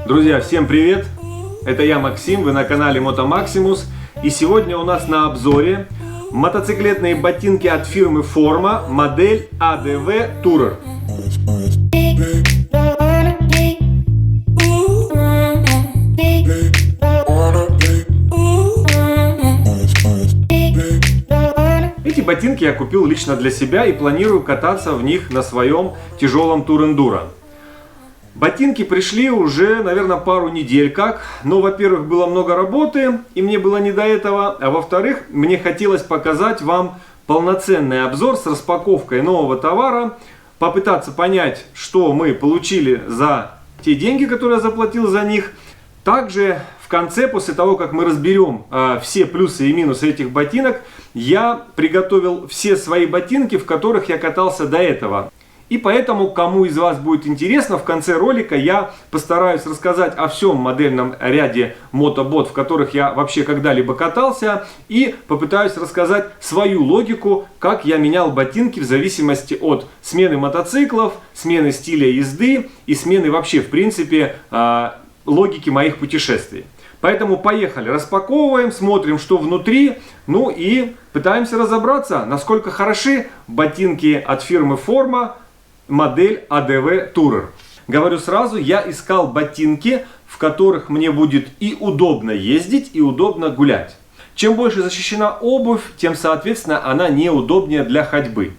Друзья, всем привет! Это я, Максим, вы на канале Moto Maximus. И сегодня у нас на обзоре мотоциклетные ботинки от фирмы Forma, модель ADV Tourer. Эти ботинки я купил лично для себя и планирую кататься в них на своем тяжелом тур-эндуро. Ботинки пришли уже, наверное, пару недель как, но, во-первых, было много работы, и мне было не до этого, а во-вторых, мне хотелось показать вам полноценный обзор с распаковкой нового товара, попытаться понять, что мы получили за те деньги, которые я заплатил за них. Также в конце, после того, как мы разберем все плюсы и минусы этих ботинок, я приготовил все свои ботинки, в которых я катался до этого. И поэтому, кому из вас будет интересно, в конце ролика я постараюсь рассказать о всем модельном ряде мотобот, в которых я вообще когда-либо катался, и попытаюсь рассказать свою логику, как я менял ботинки в зависимости от смены мотоциклов, смены стиля езды и смены вообще, в принципе, логики моих путешествий. Поэтому поехали, распаковываем, смотрим, что внутри, ну и пытаемся разобраться, насколько хороши ботинки от фирмы Forma, модель ADV Tourer. Говорю сразу, я искал ботинки, в которых мне будет и удобно ездить, и удобно гулять. Чем больше защищена обувь, тем, соответственно, она неудобнее для ходьбы.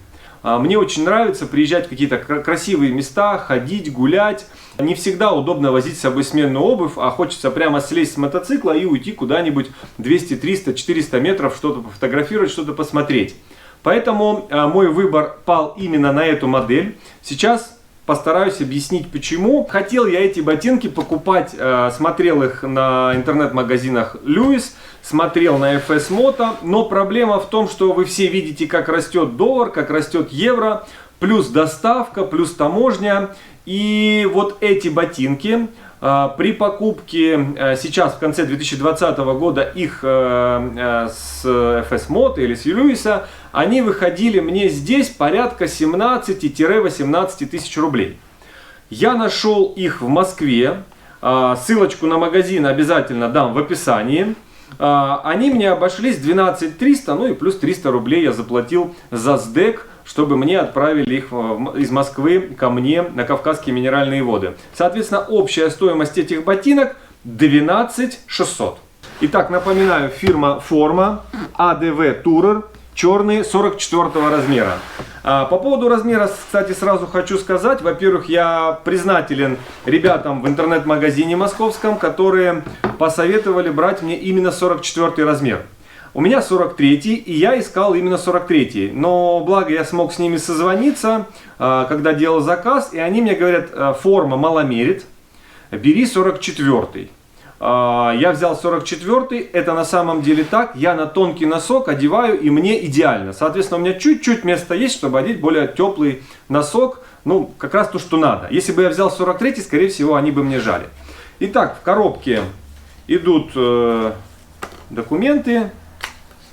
Мне очень нравится приезжать в какие-то красивые места, ходить, гулять. Не всегда удобно возить с собой сменную обувь, а хочется прямо слезть с мотоцикла и уйти куда-нибудь 200, 300, 400 метров, что-то пофотографировать, что-то посмотреть. Поэтому мой выбор пал именно на эту модель. Сейчас постараюсь объяснить почему. Хотел я эти ботинки покупать, смотрел их на интернет-магазинах Lewis, смотрел на FS Moto, но проблема в том, что вы все видите, как растет доллар, как растет евро, плюс доставка, плюс таможня. И вот эти ботинки при покупке сейчас в конце 2020 года их с FS Moto или с Lewis, они выходили мне здесь порядка 17-18 тысяч рублей. Я нашел их в Москве, ссылочку на магазин обязательно дам в описании. Они мне обошлись 12 300, ну и плюс 300 рублей я заплатил за СДЭК, чтобы мне отправили их из Москвы ко мне на Кавказские минеральные воды. Соответственно, общая стоимость этих ботинок 12 600. Итак, напоминаю, фирма Forma, ADV Tourer, черные 44 размера. По поводу размера, кстати, сразу хочу сказать. Во-первых, я признателен ребятам в интернет-магазине московском, которые посоветовали брать мне именно 44 размер. У меня 43, и я искал именно 43. Но благо я смог с ними созвониться, когда делал заказ, и они мне говорят: форма маломерит, бери 44. Я взял 44, это на самом деле так, я на тонкий носок одеваю, и мне идеально. Соответственно, у меня чуть-чуть места есть, чтобы одеть более теплый носок, ну, как раз то, что надо. Если бы я взял 43, скорее всего, они бы мне жали. Итак, в коробке идут документы,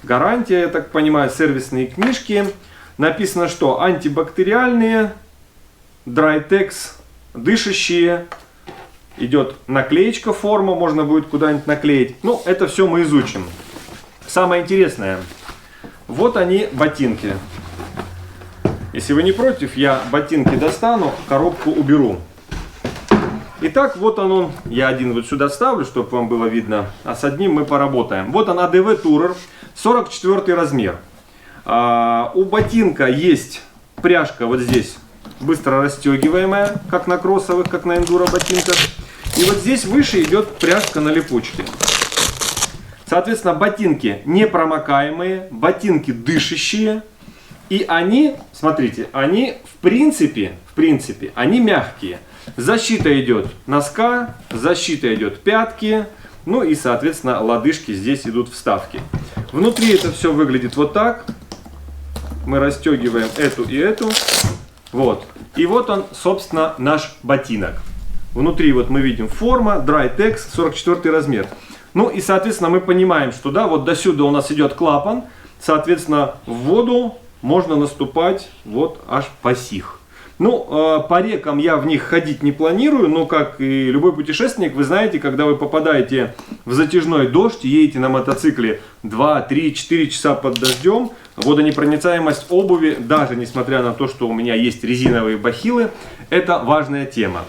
гарантия, я так понимаю, сервисные книжки. Написано, что антибактериальные, Drytex, дышащие. Идет наклеечка Forma, можно будет куда-нибудь наклеить. Ну, это все мы изучим. Самое интересное. Вот они, ботинки. Если вы не против, я ботинки достану, коробку уберу. Итак, вот он. Я один вот сюда ставлю, чтобы вам было видно. А с одним мы поработаем. Вот он, ADV Tourer, 44 размер. У ботинка есть пряжка вот здесь, быстро расстегиваемая, как на кроссовых, как на эндуро ботинках. И вот здесь выше идет пряжка на липучке. Соответственно, ботинки непромокаемые, ботинки дышащие. И они, смотрите, они в принципе, они мягкие. Защита идет носка, защита идет пятки. Ну и, соответственно, лодыжки, здесь идут вставки. Внутри это все выглядит вот так. Мы расстегиваем эту и эту. Вот. И вот он, собственно, наш ботинок. Внутри вот мы видим Forma, Drytex, 44 размер. Ну и, соответственно, мы понимаем, что да, вот до сюда у нас идет клапан. Соответственно, в воду можно наступать вот аж по сих. Ну, по рекам я в них ходить не планирую, но как и любой путешественник, вы знаете, когда вы попадаете в затяжной дождь, едете на мотоцикле 2, 3, 4 часа под дождем, водонепроницаемость обуви, даже несмотря на то, что у меня есть резиновые бахилы, это важная тема.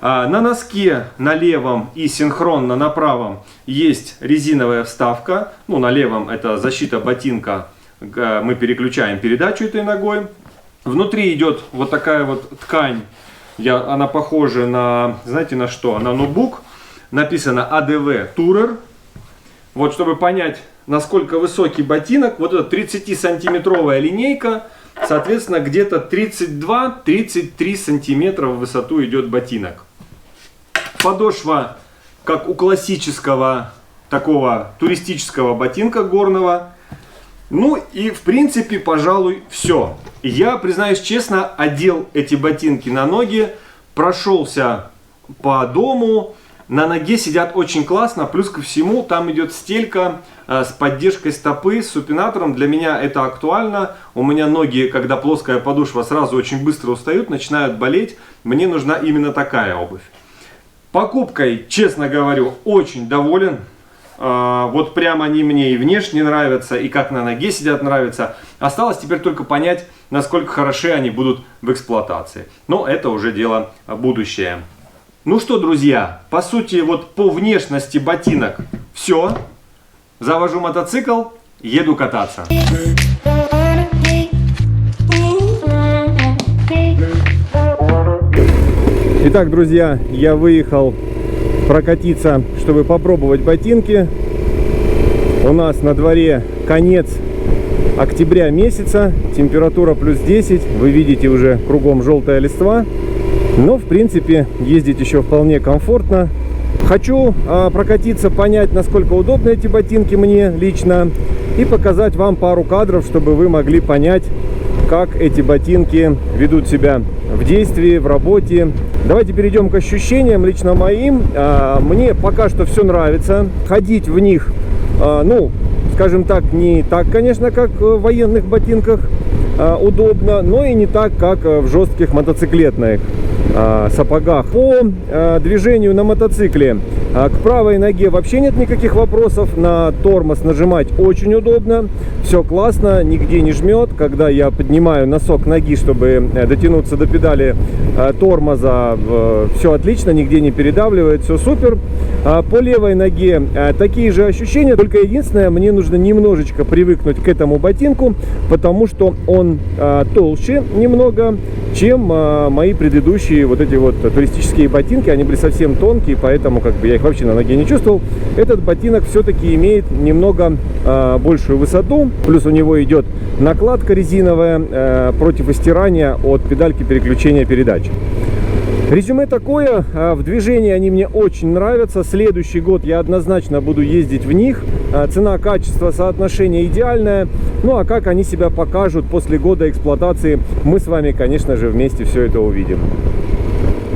На носке на левом и синхронно на правом есть резиновая вставка. Ну, на левом это защита ботинка, мы переключаем передачу этой ногой. Внутри идет вот такая вот ткань, она похожа на, знаете на что? На ноутбук. Написано ADV Tourer. Вот, чтобы понять, насколько высокий ботинок, вот эта 30-сантиметровая линейка, соответственно, где-то 32-33 сантиметра в высоту идет ботинок. Подошва, как у классического такого туристического ботинка горного. Ну и в принципе, пожалуй, все. Я, признаюсь честно, одел эти ботинки на ноги, прошелся по дому. На ноге сидят очень классно, плюс ко всему там идет стелька с поддержкой стопы, с супинатором. Для меня это актуально. У меня ноги, когда плоская подошва, сразу очень быстро устают, начинают болеть. Мне нужна именно такая обувь. Покупкой, честно говорю, очень доволен. Вот прям они мне и внешне нравятся, и как на ноге сидят нравятся. Осталось теперь только понять, насколько хороши они будут в эксплуатации. Но это уже дело будущее. Ну что, друзья, по сути, вот по внешности ботинок все. Завожу мотоцикл, еду кататься. Итак, друзья, я выехал прокатиться, чтобы попробовать ботинки. У нас на дворе конец октября месяца, температура плюс 10, вы видите уже кругом желтая листва, но в принципе ездить еще вполне комфортно. Хочу прокатиться, понять, насколько удобны эти ботинки мне лично, и показать вам пару кадров, чтобы вы могли понять, как эти ботинки ведут себя в действии, в работе. Давайте перейдем к ощущениям лично моим. Мне пока что все нравится. Ходить в них, ну, скажем так, не так, конечно, как в военных ботинках удобно, но и не так, как в жестких мотоциклетных сапогах. По движению на мотоцикле к правой ноге вообще нет никаких вопросов. На тормоз нажимать очень удобно. Все классно, нигде не жмет. Когда я поднимаю носок ноги, чтобы дотянуться до педали тормоза, все отлично, нигде не передавливает, все супер. По левой ноге такие же ощущения, только единственное, мне нужно немножечко привыкнуть к этому ботинку, потому что он толще немного, чем мои предыдущие вот эти вот туристические ботинки. Они были совсем тонкие, поэтому как бы я их вообще на ноге не чувствовал. Этот ботинок все-таки имеет немного большую высоту, плюс у него идет накладка резиновая против истирания от педальки переключения передач. Резюме такое, в движении они мне очень нравятся. Следующий год я однозначно буду ездить в них. Цена-качество, соотношение идеальное. Ну а как они себя покажут после года эксплуатации, мы с вами, конечно же, вместе все это увидим.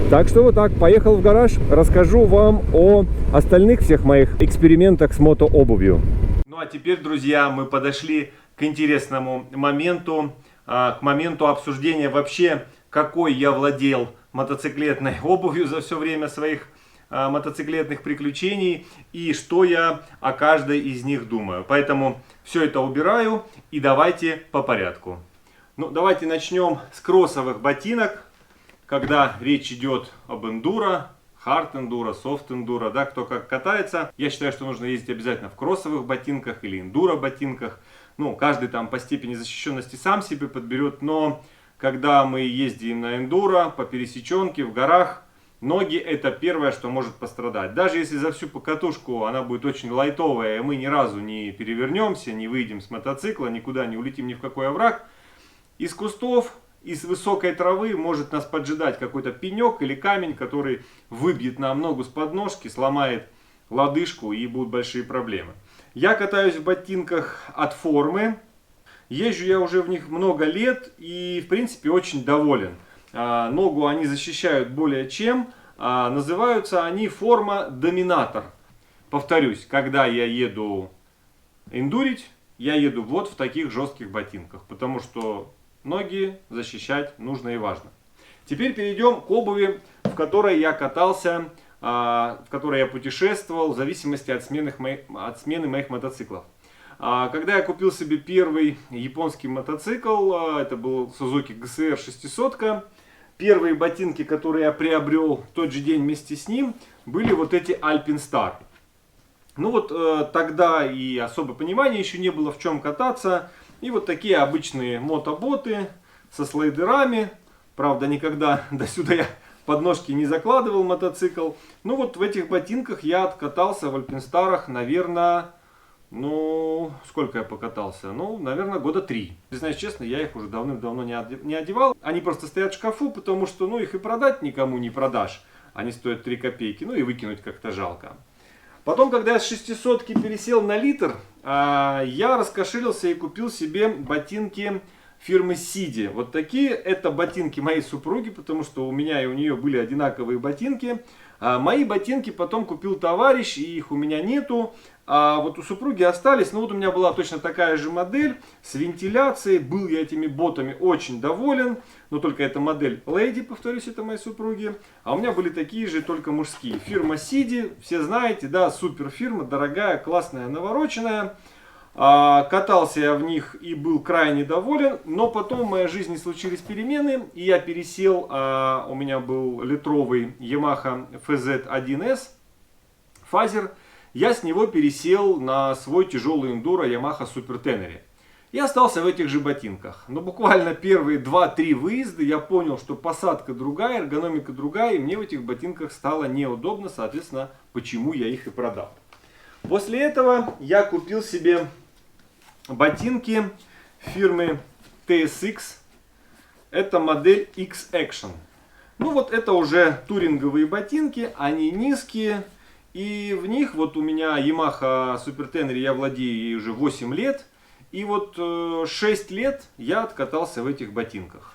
Так что вот так, поехал в гараж, расскажу вам о остальных всех моих экспериментах с мотообувью. Ну а теперь, друзья, мы подошли к интересному моменту, к моменту обсуждения вообще, какой я владел мотоциклетной обувью за все время своих мотоциклетных приключений и что я о каждой из них думаю. Поэтому все это убираю и давайте по порядку. Ну, давайте начнем с кроссовых ботинок, когда речь идет об эндуро, хард эндуро, софт эндуро, да, кто как катается. Я считаю, что нужно ездить обязательно в кроссовых ботинках или эндуро ботинках. Ну, каждый там по степени защищенности сам себе подберет, но когда мы ездим на эндуро, по пересеченке, в горах, ноги это первое, что может пострадать. Даже если за всю покатушку она будет очень лайтовая, и мы ни разу не перевернемся, не выйдем с мотоцикла, никуда не улетим ни в какой овраг, из кустов, из высокой травы может нас поджидать какой-то пенек или камень, который выбьет нам ногу с подножки, сломает лодыжку и будут большие проблемы. Я катаюсь в ботинках от формы. Езжу я уже в них много лет и, в принципе, очень доволен. Ногу они защищают более чем. Называются они форма Доминатор. Повторюсь, когда я еду эндурить, я еду вот в таких жестких ботинках, потому что ноги защищать нужно и важно. Теперь перейдем к обуви, в которой я катался, в которой я путешествовал, в зависимости от смены моих мотоциклов. Когда я купил себе первый японский мотоцикл, это был Suzuki GSR 600, первые ботинки, которые я приобрел в тот же день вместе с ним, были вот эти Alpinstar. Ну вот тогда и особо понимания еще не было, в чем кататься. И вот такие обычные мотоботы со слайдерами. Правда, никогда до сюда я подножки не закладывал мотоцикл. Ну вот в этих ботинках я откатался в Альпинстарах, наверное, ну, сколько я покатался? Ну, наверное, года 3. Признаюсь честно, я их уже давным-давно не одевал. Они просто стоят в шкафу, потому что, ну, их и продать никому не продашь. Они стоят 3 копейки, ну и выкинуть как-то жалко. Потом, когда я с 600-ки пересел на литр, я раскошелился и купил себе ботинки фирмы Sidi. Вот такие, это ботинки моей супруги, потому что у меня и у нее были одинаковые ботинки. Мои ботинки потом купил товарищ, и их у меня нету. А вот у супруги остались. Ну вот у меня была точно такая же модель с вентиляцией. Был я этими ботами очень доволен. Но только эта модель Lady, повторюсь, это моей супруги. А у меня были такие же, только мужские. Фирма Sidi, все знаете, да, супер фирма, дорогая, классная, навороченная. Катался я в них и был крайне доволен, но потом в моей жизни случились перемены, и я пересел, у меня был литровый Yamaha FZ1S фазер, я с него пересел на свой тяжелый эндуро Yamaha Super Tenere. И остался в этих же ботинках. Но буквально первые 2-3 выезда я понял, что посадка другая, эргономика другая, и мне в этих ботинках стало неудобно, соответственно, почему я их и продал. После этого я купил себе ботинки фирмы TSX. Это модель X-Action. Ну вот это уже туринговые ботинки, они низкие. И в них вот у меня Yamaha Super Tenere, я владею ей уже 8 лет. И вот 6 лет я откатался в этих ботинках.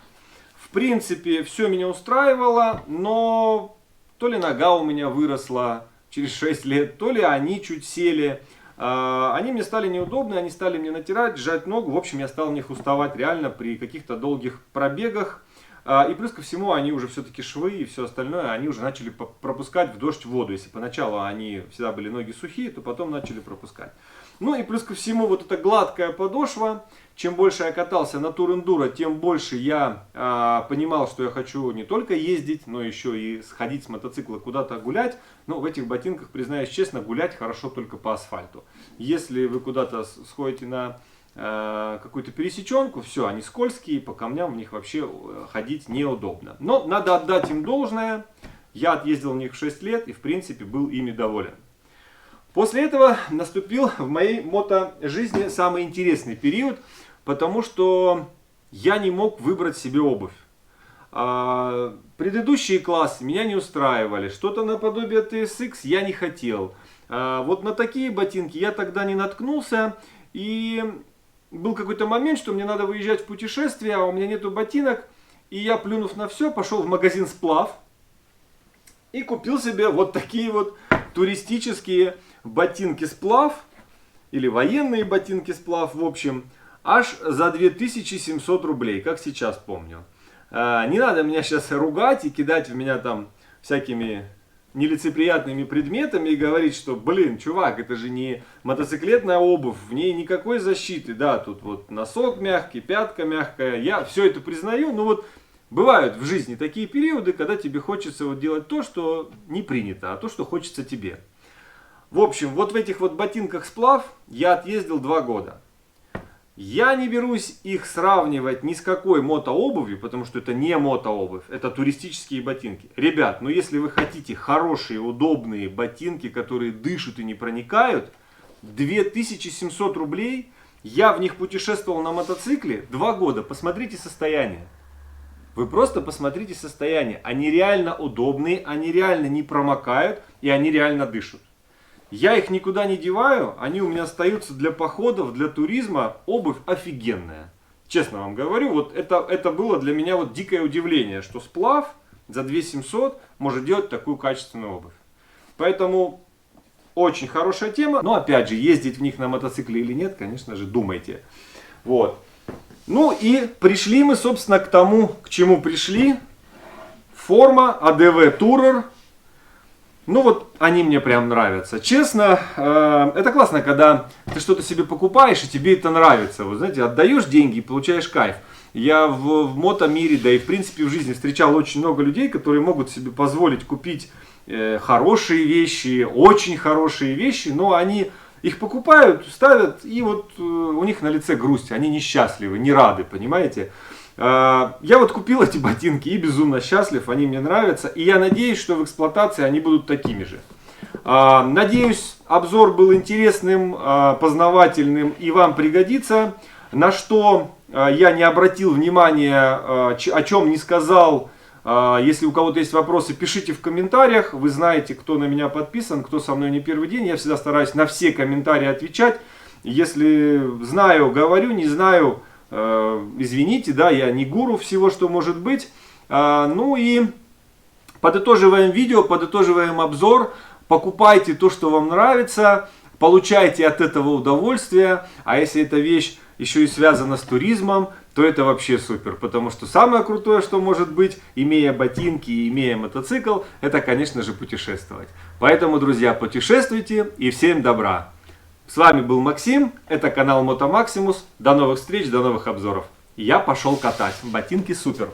В принципе, все меня устраивало, но то ли нога у меня выросла через 6 лет, то ли они чуть сели. Они мне стали неудобны, они стали мне натирать, сжать ногу. В общем, я стал в них уставать реально при каких-то долгих пробегах. И плюс ко всему, они уже все-таки швы и все остальное, они уже начали пропускать в дождь воду. Если поначалу они всегда были ноги сухие, то потом начали пропускать. Ну и плюс ко всему, вот эта гладкая подошва. Чем больше я катался на тур-эндуро, тем больше я понимал, что я хочу не только ездить, но еще и сходить с мотоцикла куда-то гулять. Но в этих ботинках, признаюсь честно, гулять хорошо только по асфальту. Если вы куда-то сходите на какую-то пересеченку, все, они скользкие, по камням в них вообще ходить неудобно. Но надо отдать им должное. Я отъездил в них 6 лет и в принципе был ими доволен. После этого наступил в моей мотожизни самый интересный период, потому что я не мог выбрать себе обувь. Предыдущие классы меня не устраивали, что-то наподобие TSX я не хотел. Вот на такие ботинки я тогда не наткнулся, и был какой-то момент, что мне надо выезжать в путешествие, а у меня нету ботинок, и я, плюнув на все, пошел в магазин «Сплав» и купил себе вот такие вот туристические ботинки «Сплав», или военные ботинки «Сплав», в общем, аж за 2700 рублей, как сейчас помню. Не надо меня сейчас ругать и кидать в меня там всякими нелицеприятными предметами и говорить, что, блин, чувак, это же не мотоциклетная обувь, в ней никакой защиты, да, тут вот носок мягкий, пятка мягкая, я все это признаю, но вот бывают в жизни такие периоды, когда тебе хочется вот делать то, что не принято, а то, что хочется тебе. В общем, вот в этих вот ботинках «Сплав» я отъездил 2 года. Я не берусь их сравнивать ни с какой мотообувью, потому что это не мотообувь, это туристические ботинки. Ребят, ну если вы хотите хорошие, удобные ботинки, которые дышат и не проникают, 2700 рублей, я в них путешествовал на мотоцикле 2 года, посмотрите состояние. Вы просто посмотрите состояние, они реально удобные, они реально не промокают и они реально дышат. Я их никуда не деваю, они у меня остаются для походов, для туризма. Обувь офигенная. Честно вам говорю, вот это было для меня вот дикое удивление, что «Сплав» за 2700 может делать такую качественную обувь. Поэтому очень хорошая тема. Но опять же, ездить в них на мотоцикле или нет, конечно же, думайте. Вот. Ну и пришли мы, собственно, к тому, к чему пришли. форма ADV Tourer. Ну вот они мне прям нравятся. Честно, это классно, когда ты что-то себе покупаешь и тебе это нравится. Вы знаете, отдаешь деньги и получаешь кайф. Я в мотомире, да и в принципе в жизни встречал очень много людей, которые могут себе позволить купить хорошие вещи, очень хорошие вещи, но они их покупают, ставят, и вот у них на лице грусть, они несчастливы, не рады, понимаете? Я вот купил эти ботинки и безумно счастлив, они мне нравятся, и я надеюсь, что в эксплуатации они будут такими же. Надеюсь, обзор был интересным, познавательным и вам пригодится. На что я не обратил внимания, о чем не сказал. Если у кого-то есть вопросы, пишите в комментариях. Вы знаете, кто на меня подписан, кто со мной не первый день. Я всегда стараюсь на все комментарии отвечать. Если знаю, говорю, не знаю, извините, да, я не гуру всего, что может быть. Ну и подытоживаем видео, подытоживаем обзор. Покупайте то, что вам нравится, получайте от этого удовольствие. А если эта вещь еще и связана с туризмом, то это вообще супер. Потому что самое крутое, что может быть, имея ботинки и имея мотоцикл, это, конечно же, путешествовать. Поэтому, друзья, путешествуйте и всем добра. С вами был Максим, это канал Moto Maximus. До новых встреч, до новых обзоров. Я пошел катать. Ботинки супер.